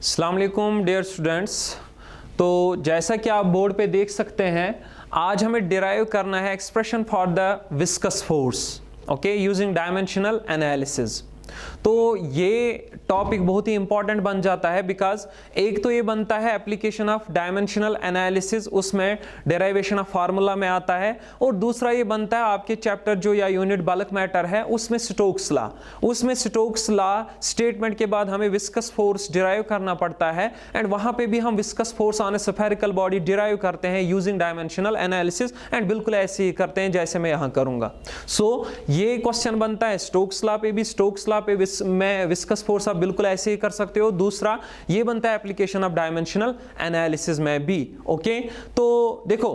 अस्सलाम वालेकुम dear students. तो जैसा कि आप बोर्ड पे देख सकते हैं, आज हमें डिराइव करना है expression for the viscous force okay using dimensional analysis. तो ये टॉपिक बहुत ही इंपॉर्टेंट बन जाता है बिकॉज एक तो ये बनता है एप्लीकेशन ऑफ डायमेंशनल एनालिसिस, उसमें डेरिवेशन ऑफ फार्मूला में आता है, और दूसरा ये बनता है आपके चैप्टर जो या यूनिट बल्क मैटर है उसमें स्टोक्स लॉ। उसमें स्टोक्स लॉ स्टेटमेंट के बाद हमें विस्कस फोर्स डिराइव करना पड़ता है एंड वहां पे भी हम viscous force on a spherical body derive करते हैं यूजिंग डायमेंशनल एनालिसिस एंड बिल्कुल ऐसे ही करते हैं जैसे मैं यहां करूंगा। सो ये क्वेश्चन बनता है स्टोक्स लॉ पे भी, स्टोक्स लॉ पे मैं विस्कस फोर्स आप बिल्कुल ऐसे ही कर सकते हो। दूसरा ये बनता है एप्लीकेशन ऑफ डायमेंशनल एनालिसिस में भी। ओके, तो देखो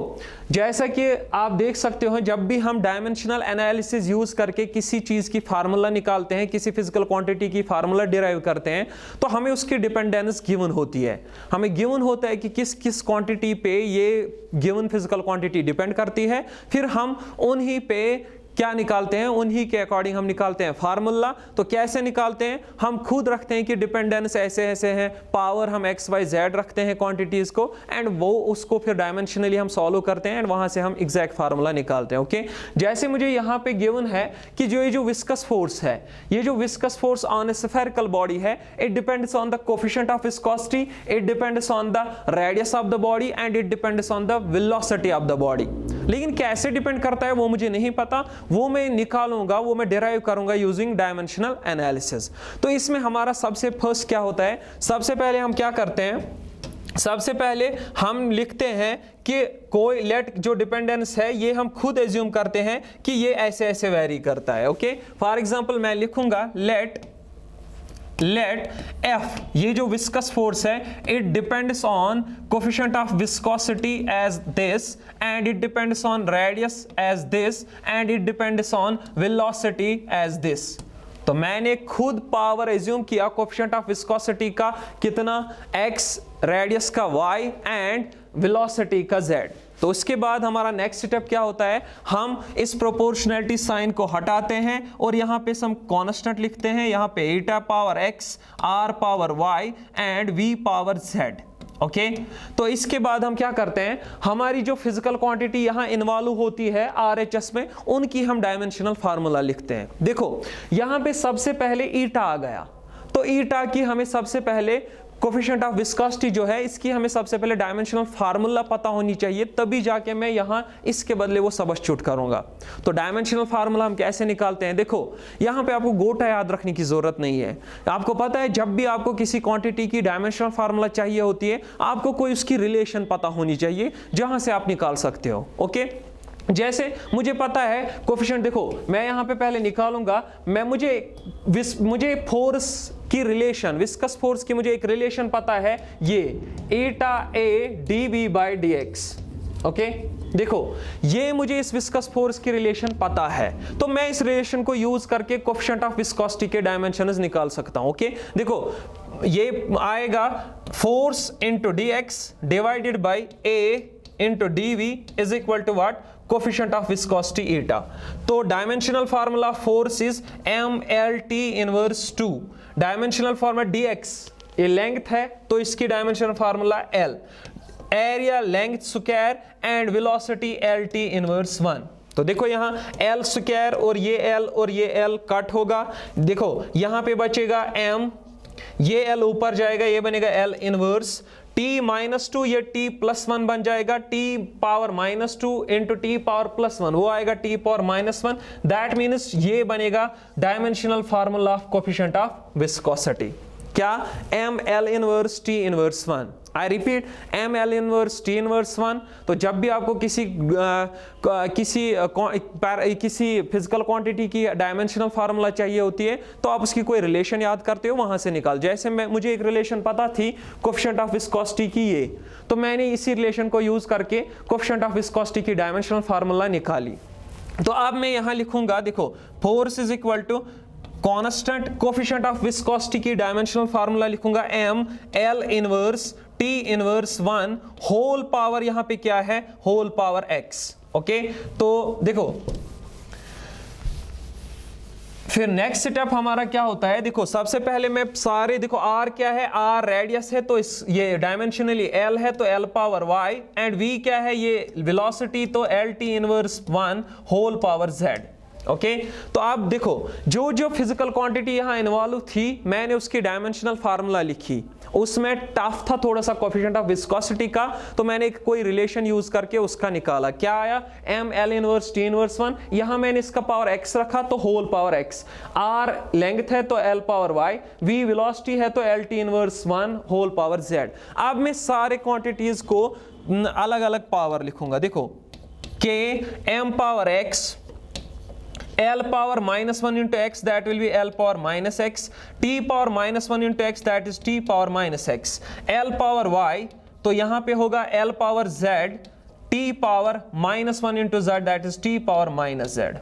जैसा कि आप देख सकते हो, जब भी हम डायमेंशनल एनालिसिस यूज करके किसी चीज की फार्मूला निकालते हैं, किसी फिजिकल क्वांटिटी की फार्मूला डिराइव करते हैं, तो हमें उसकी डिपेंडेंस गिवन होती है। हमें गिवन होता है कि किस किस क्वांटिटी पे ये गिवन फिजिकल क्वांटिटी डिपेंड करती है, फिर हम उन्हीं पे क्या निकालते हैं, उन्हीं के अकॉर्डिंग हम निकालते हैं फार्मूला। तो कैसे निकालते हैं, हम खुद रखते हैं कि डिपेंडेंस ऐसे ऐसे है, पावर हम एक्स वाई जेड रखते हैं क्वांटिटीज को, एंड वो उसको फिर डायमेंशनली हम सॉल्व करते हैं एंड वहां से हम एग्जैक्ट फार्मूला निकालते हैं। ओके, जैसे मुझे यहाँ पे गिवन है कि ये जो विस्कस फोर्स है, ये जो viscous force on a spherical body है, it depends on the coefficient of viscosity, it depends on the radius of the body and it depends on the velocity of the body. लेकिन कैसे depend करता है वो मुझे नहीं पता, वो मैं निकालूंगा, वो मैं डिराइव करूंगा यूजिंग डायमेंशनल एनालिसिस। तो इसमें हमारा सबसे फर्स्ट क्या होता है, सबसे पहले हम क्या करते हैं, सबसे पहले हम लिखते हैं कि कोई लेट जो डिपेंडेंस है ये हम खुद एज्यूम करते हैं कि ये ऐसे ऐसे वेरी करता है। ओके, फॉर एग्जांपल मैं लिखूंगा लेट F, ये जो विस्कस फोर्स है, it depends on coefficient of viscosity as this and it depends on radius as this and it depends on velocity as this. तो मैंने खुद पावर एज्यूम किया coefficient of viscosity का कितना x, radius का y and velocity का z। तो उसके बाद हमारा नेक्स्ट स्टेप क्या होता है, हम इस प्रोपोर्शनैलिटी साइन को हटाते हैं और यहां पे हम कांस्टेंट लिखते हैं, यहां पे एटा power x, r power y and v power z। Okay, तो इसके बाद हम क्या करते हैं, हमारी जो फिजिकल क्वांटिटी यहां इन्वॉल्व होती है RHS में, उनकी हम डायमेंशनल फार्मूला लिखते हैं। देखो यहां पे सबसे पहले ईटा आ गया, तो ईटा की हमें सबसे पहले कोफिशिएंट ऑफ विस्कोसिटी जो है, इसकी हमें सबसे पहले डायमेंशनल फार्मूला पता होनी चाहिए, तभी जाके मैं यहां इसके बदले वो सब्स्टिट्यूट करूंगा। तो डायमेंशनल फार्मूला हम कैसे निकालते हैं, देखो यहां पे आपको गोटा याद रखने की जरूरत नहीं है। आपको पता है जब भी आपको किसी क्वांटिटी की डायमेंशनल फार्मूला चाहिए होती है, आपको कोई उसकी रिलेशन पता होनी चाहिए जहां से आप निकाल सकते हो। ओके, जैसे मुझे पता है कोफिशिएंट, देखो मैं यहां पे पहले निकालूंगा, मुझे फोर्स की रिलेशन, विस्कस फोर्स की मुझे एक रिलेशन पता है, ये एटा ए dv बाई dx। ओके, देखो ये मुझे इस विस्कस फोर्स की रिलेशन पता है, तो मैं इस रिलेशन को यूज करके कोफिशिएंट ऑफ विस्कोसिटी के डायमेंशंस निकाल सकता हूं। ओके, देखो ये आएगा force into dx divided by a into dv is equal to what, coefficient of viscosity eta. तो dimensional formula force is mlt inverse 2, dimensional formula dx, ये लेंथ है तो इसकी dimensional formula l, area length square and velocity lt inverse 1। तो देखो यहां l square और ये l और ये l कट होगा, देखो यहां पे बचेगा m, ये l ऊपर जाएगा, ये बनेगा l इनवर्स t माइनस 2, ये t प्लस 1 बन जाएगा, t power minus 2 into T power plus 1, वो आएगा t power minus 1। That means ये बनेगा dimensional formula of coefficient of viscosity, क्या, ml inverse t inverse 1। I repeat, ml inverse t inverse 1। तो जब भी आपको किसी फिजिकल क्वांटिटी की डायमेंशनल फार्मूला चाहिए होती है, तो आप उसकी कोई रिलेशन याद करते हो, वहां से निकाल। जैसे मुझे एक रिलेशन पता थी कोफिशिएंट ऑफ विस्कोसिटी की ये, तो मैंने इसी रिलेशन को यूज करके कोफिशिएंट ऑफ विस्कोसिटी की डायमेंशनल फार्मूला निकाली। तो अब मैं यहां लिखूंगा, देखो force is equal to constant coefficient of viscosity की डायमेंशनल फार्मूला लिखूंगा m l inverse t inverse 1 whole power, यहां पे क्या है, होल पावर x। ओके, तो देखो फिर नेक्स्ट स्टेप हमारा क्या होता है, देखो सबसे पहले मैं सारे, देखो आर क्या है, आर रेडियस है तो इस ये डायमेंशनली एल है तो L power Y, and V क्या है, ये वेलोसिटी तो L T inverse 1 whole power Z. Okay तो आप देखो जो जो फिजिकल क्वांटिटी यहां इन्वॉल्व थी मैंने उसकी डायमेंशनल फार्मूला लिखी, उसमें टफ था थोड़ा सा कोफिशिएंट ऑफ विस्कोसिटी का, तो मैंने कोई रिलेशन यूज करके उसका निकाला, क्या आया, M L inverse T inverse 1, यहां मैंने इसका पावर x रखा तो whole power x, r length है तो l power y, v velocity है तो l t inverse 1 whole power z। अब मैं सारे क्वांटिटीज को अलग अलग पावर लिखूंगा, देखो k m power x, L power minus 1 into x, that will be L power minus x, t power minus 1 into x, that is t power minus x, L power y तो यहां पे होगा L power z, t power minus 1 into z, that is t power minus z।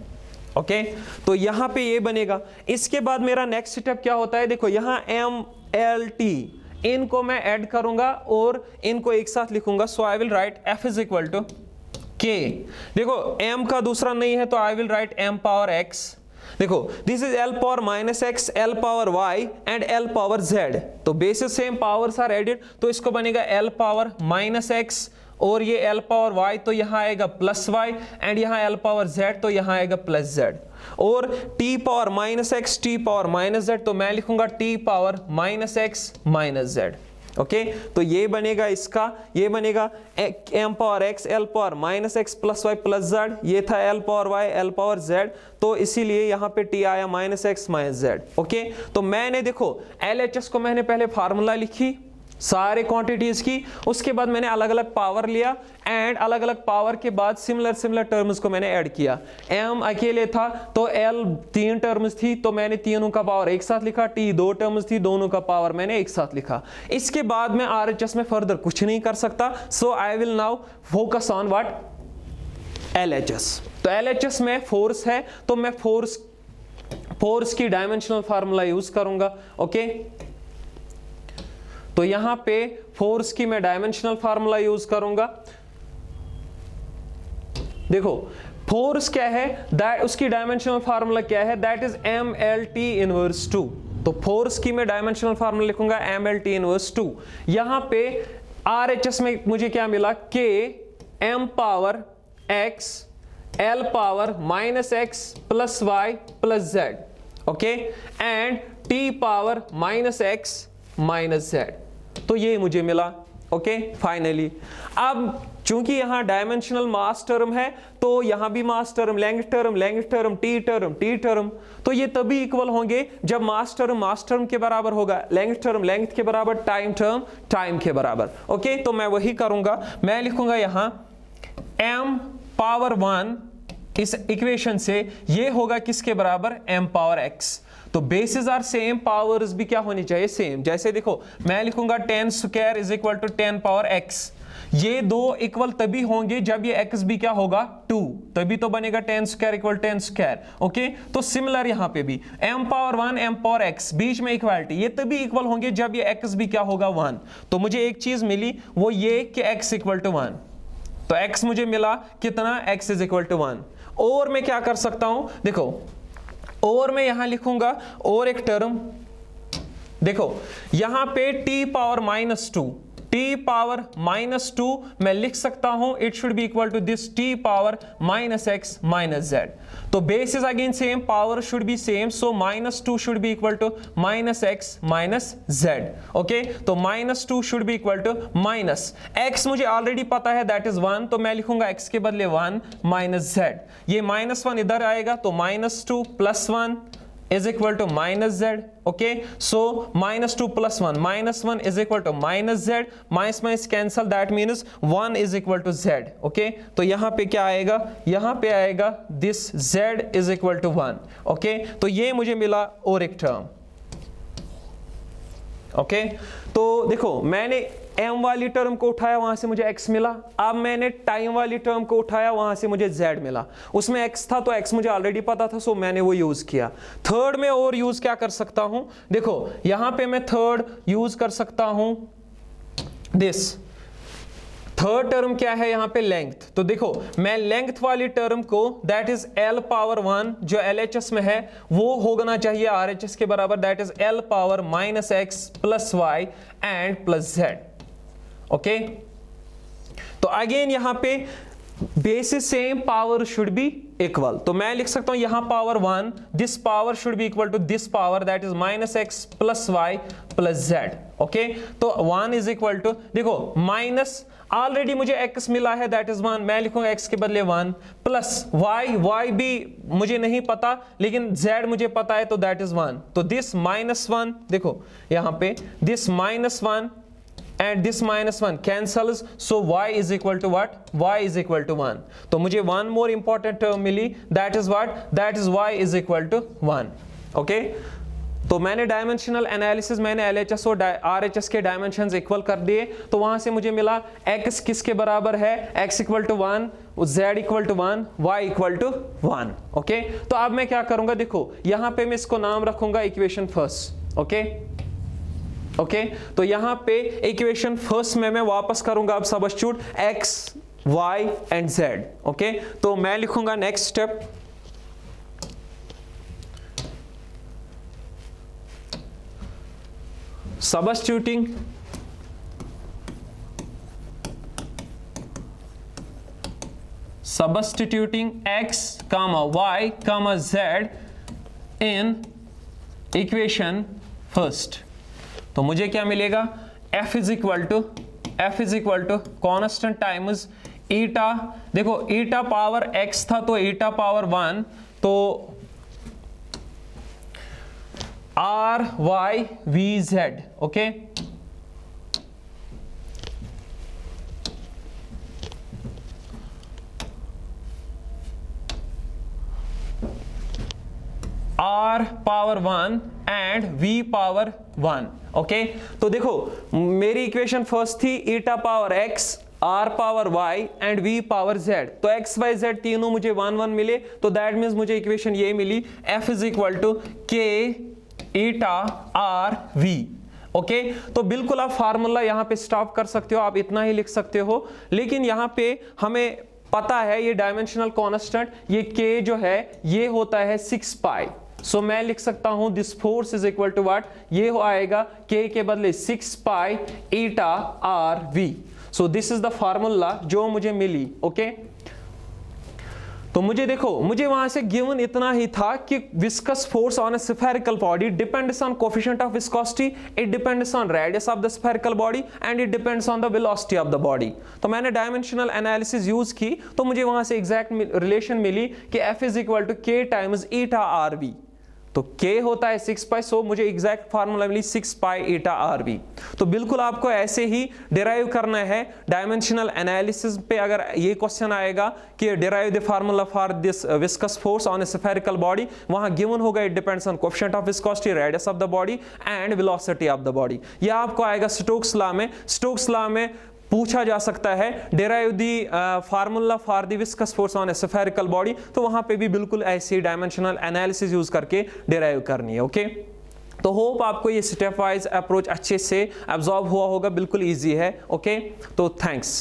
Okay तो यहां पे ये बनेगा। इसके बाद मेरा नेक्स्ट स्टेप क्या होता है, देखो यहां m l t इनको मैं ऐड करूंगा और इनको एक साथ लिखूंगा, so I will write f is equal to k, देखो m का दूसरा नहीं है तो I will write m power x, देखो this is l power minus x, l power y and l power z, तो basis same powers are added तो इसको बनेगा l पावर माइनस x और ये l पावर y तो यहां आएगा प्लस y एंड यहां l पावर z तो यहां आएगा प्लस z, और t power minus x, t power minus z तो मैं लिखूंगा t power minus x minus z। Okay तो ये बनेगा इसका, ये बनेगा m power x, l power minus x plus y plus z, ये था l power y, l power z, तो इसीलिए यहाँ पे t आया minus x minus z। Okay तो मैंने देखो LHS को मैंने पहले फार्मूला लिखी सारे क्वांटिटीज की, उसके बाद मैंने अलग अलग पावर लिया एंड अलग अलग पावर के बाद सिमिलर टर्म्स को मैंने ऐड किया। m अकेले था तो l 3 टर्म्स थी तो मैंने तीनों का पावर एक साथ लिखा, t 2 टर्म्स थी दोनों का पावर मैंने एक साथ लिखा। इसके बाद मैं RHS में फर्दर कुछ नहीं कर सकता, so I will now focus on what, LHS। तो LHS में फोर्स है तो मैं फोर्स की डायमेंशनल फार्मूला यूज करूंगा। ओके तो यहां पे फोर्स की मैं डायमेंशनल फार्मूला यूज करूंगा, देखो फोर्स क्या है, दैट उसकी डायमेंशनल फार्मूला क्या है, that is M L T inverse 2, तो फोर्स की मैं डायमेंशनल फार्मूला लिखूंगा एम एल टी इनवर्स 2। यहां पे RHS में मुझे क्या मिला, k m power x, l power minus x plus y plus z, okay and t power minus x minus z, तो ये मुझे मिला। ओके फाइनली अब चूंकि यहां डायमेंशनल मास टर्म है तो यहां भी mass term, length term, T term, तो ये तभी इक्वल होंगे जब मास टर्म के बराबर होगा, लेंथ टर्म लेंथ के बराबर, टाइम टर्म टाइम के बराबर। ओके तो मैं वही करूंगा, मैं लिखूंगा यहां m पावर 1 इस इक्वेशन से ये होगा किसके बराबर, m पावर x, तो बेसिस आर सेम, पावर्स भी क्या होनी चाहिए सेम। जैसे देखो मैं लिखूंगा 10 square is equal to 10 power x, ये दो इक्वल तभी होंगे जब ये x भी क्या होगा 2, तभी तो बनेगा 10 स्क्वायर इक्वल 10 स्क्वायर। ओके तो सिमिलर यहां पे भी m power 1 m power x बीच में इक्वालिटी, ये तभी इक्वल होंगे जब ये x भी क्या होगा 1। तो मुझे एक चीज मिली वो ये कि x इक्वल टू 1, तो x मुझे मिला कितना, x इज इक्वल टू 1। और मैं क्या कर सकता हूं, देखो और मैं यहां लिखूंगा और एक टर्म, देखो यहां पे t power minus 2, t power minus 2 मैं लिख सकता हूं it should be equal to this t power minus x minus z, तो base is again same, power should be same, so minus 2 should be equal to minus x minus z। Okay तो minus 2 should be equal to minus x, मुझे already पता है that is 1, तो मैं लिखूंगा x के बदले 1 माइनस z, ये माइनस 1 इधर आएगा तो minus 2 plus 1 is equal to minus z। okay so minus 2 plus 1 minus 1 is equal to minus z, minus minus cancel, that means 1 is equal to z। okay तो यहां पे क्या आएगा, यहां पे आएगा this z is equal to 1। okay तो ये मुझे मिला और एक टर्म। ओके तो देखो मैंने m वाली टर्म को उठाया वहां से मुझे x मिला, अब मैंने टाइम वाली टर्म को उठाया वहां से मुझे z मिला, उसमें x था तो x मुझे ऑलरेडी पता था, सो मैंने वो यूज किया। थर्ड में और यूज क्या कर सकता हूं, देखो यहां पे मैं थर्ड यूज कर सकता हूं दिस थर्ड टर्म क्या है यहाँ पे लेंथ। तो देखो मैं लेंथ वाली टर्म को दैट इज L पावर 1 जो LHS में है वो होना चाहिए RHS के बराबर, that is L power minus x plus y and plus z। Okay, तो अगेन यहां पे basis same, power should be equal. तो मैं लिख सकता हूं यहां power 1, this power should be equal to this power that is minus X plus Y plus Z. Okay, तो 1 इज इक्वल टू, देखो माइनस ऑलरेडी मुझे x मिला है दैट इज 1, मैं लिखूंगा x के बदले 1 प्लस y भी मुझे नहीं पता लेकिन z मुझे पता है तो दैट इज 1। तो दिस माइनस 1, देखो यहां पे this minus 1 and this minus 1 cancels, so y is equal to what? Y is equal to 1. तो मुझे one more important term milli, that is what? That is y is equal to 1. Okay? तो मैंने dimensional analysis, मैंने LHS और RHS के dimensions equal कर दिए, तो वहां से मुझे मिला x किसके बराबर है, x equal to 1, z equal to 1, y equal to 1। Okay, तो अब मैं क्या करूंगा, देखो यहां पे मैं इसको नाम रखूंगा इक्वेशन फर्स्ट। ओके ओके, तो यहां पे इक्वेशन फर्स्ट में मैं वापस करूंगा अब substitute x, y and z। Okay, तो मैं लिखूंगा next step, substituting x, y, z in equation first. तो मुझे क्या मिलेगा, f is equal to constant times eta, देखो ईटा पावर x था तो ईटा पावर 1, तो r y v z। Okay, r power 1 and v power 1। Okay, तो देखो मेरी इक्वेशन फर्स्ट थी eta power x, r power y and v power z। तो x y z तीनों मुझे 1 1 मिले, तो दैट मीन्स मुझे इक्वेशन ये मिली, f is equal to k eta r v। Okay, तो बिल्कुल आप फार्मूला यहां पे स्टॉप कर सकते हो, आप इतना ही लिख सकते हो, लेकिन यहां पे हमें पता है ये डायमेंशनल कांस्टेंट, ये k जो है ये होता है 6 पाई। सो मैं लिख सकता हूं this force is equal to what, ये हो आएगा k के बदले 6 pi eta are v. So this is the formula जो मुझे मिली। ओके, तो मुझे देखो मुझे वहां से गिवन इतना ही था कि viscous force on a spherical body depends on coefficient of viscosity, it depends on radius of the spherical body and it depends on the velocity of the body. तो मैंने डायमेंशनल एनालिसिस यूज की, तो मुझे वहां से exact relation मिली कि F is equal to k times eta are V. तो k होता है 6 पाई, सो मुझे एग्जैक्ट फार्मूला मिली 6 पाई ईटा आर वी। तो बिल्कुल आपको ऐसे ही डिराइव करना है डायमेंशनल एनालिसिस पे। अगर ये क्वेश्चन आएगा कि derive the formula for this viscous force on a spherical body, वहां गिवन होगा it depends on coefficient of viscosity, radius of the body and velocity of the body. यह आपको आएगा स्टोक्स लॉ में। स्टोक्स लॉ में पूछा जा सकता है derive the formula for the viscous force on a spherical body, तो वहां पे भी बिल्कुल ऐसी डायमेंशनल एनालिसिस यूज करके डिराइव करनी है। ओके, तो होप आपको ये स्टेप वाइज अप्रोच अच्छे से एब्जॉर्ब हुआ होगा, बिल्कुल इजी है। ओके, तो थैंक्स।